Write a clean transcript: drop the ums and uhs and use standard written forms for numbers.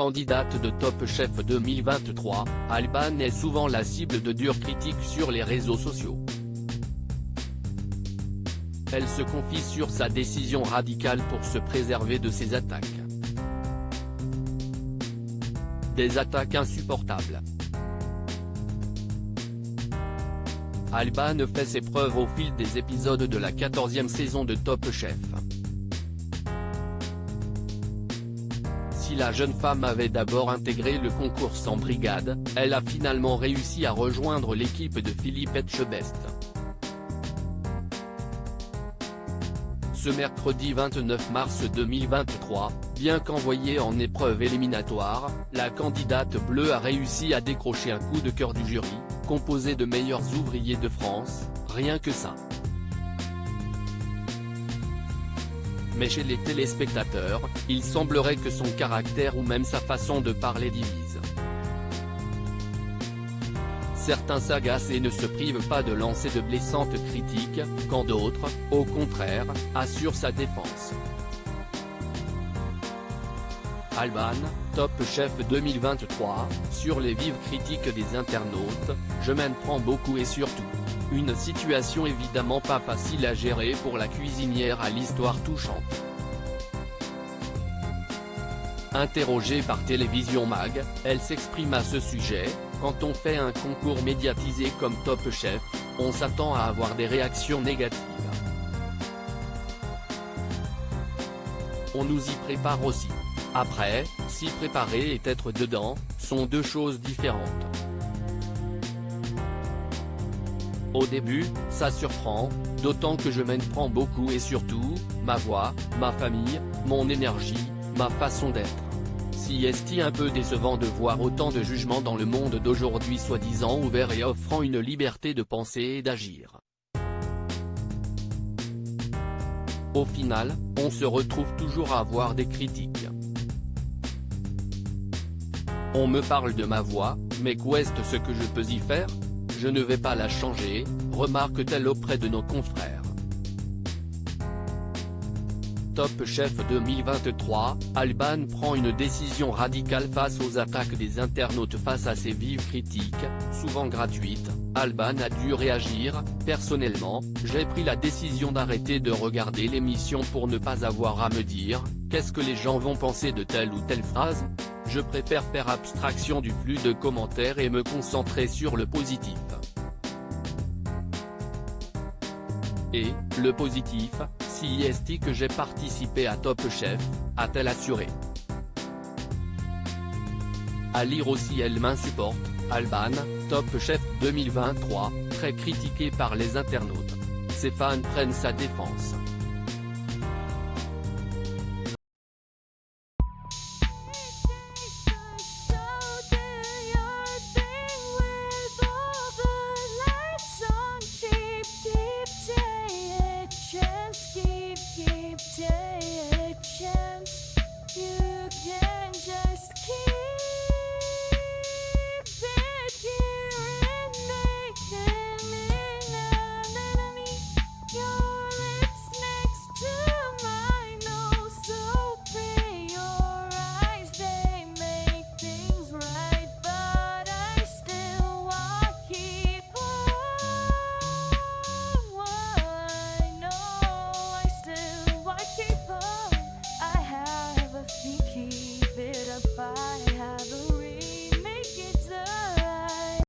Candidate de Top Chef 2023, Alban est souvent la cible de dures critiques sur les réseaux sociaux. Elle se confie sur sa décision radicale pour se préserver de ces attaques. Des attaques insupportables. Alban fait ses preuves au fil des épisodes de la 14e saison de Top Chef. Si la jeune femme avait d'abord intégré le concours sans brigade, elle a finalement réussi à rejoindre l'équipe de Philippe Etchebest. Ce mercredi 29 mars 2023, bien qu'envoyée en épreuve éliminatoire, la candidate bleue a réussi à décrocher un coup de cœur du jury, composé de meilleurs ouvriers de France, rien que ça. Mais chez les téléspectateurs, il semblerait que son caractère ou même sa façon de parler divise. Certains s'agacent et ne se privent pas de lancer de blessantes critiques, quand d'autres, au contraire, assurent sa défense. Alban, Top Chef 2023, sur les vives critiques des internautes, je m'en prends beaucoup et surtout. Une situation évidemment pas facile à gérer pour la cuisinière à l'histoire touchante. Interrogée par Télévision Mag, elle s'exprime à ce sujet: quand on fait un concours médiatisé comme Top Chef, on s'attend à avoir des réactions négatives. On nous y prépare aussi. Après, s'y préparer et être dedans, sont deux choses différentes. Au début, ça surprend, d'autant que je m'en prends beaucoup et surtout, ma voix, ma famille, mon énergie, ma façon d'être. Si est un peu décevant de voir autant de jugements dans le monde d'aujourd'hui soi-disant ouvert et offrant une liberté de penser et d'agir. Au final, on se retrouve toujours à avoir des critiques. On me parle de ma voix, mais qu'est-ce ce que je peux y faire? Je ne vais pas la changer, remarque-t-elle auprès de nos confrères. Top Chef 2023, Alban prend une décision radicale face aux attaques des internautes. Face à ces vives critiques, souvent gratuites, Alban a dû réagir. Personnellement, j'ai pris la décision d'arrêter de regarder l'émission pour ne pas avoir à me dire « qu'est-ce que les gens vont penser de telle ou telle phrase ?» Je préfère faire abstraction du flux de commentaires et me concentrer sur le positif. Et, le positif, si est que j'ai participé à Top Chef, a-t-elle assuré. À lire aussi: elle m'insupporte, Alban, Top Chef 2023, très critiqué par les internautes. Ses fans prennent sa défense.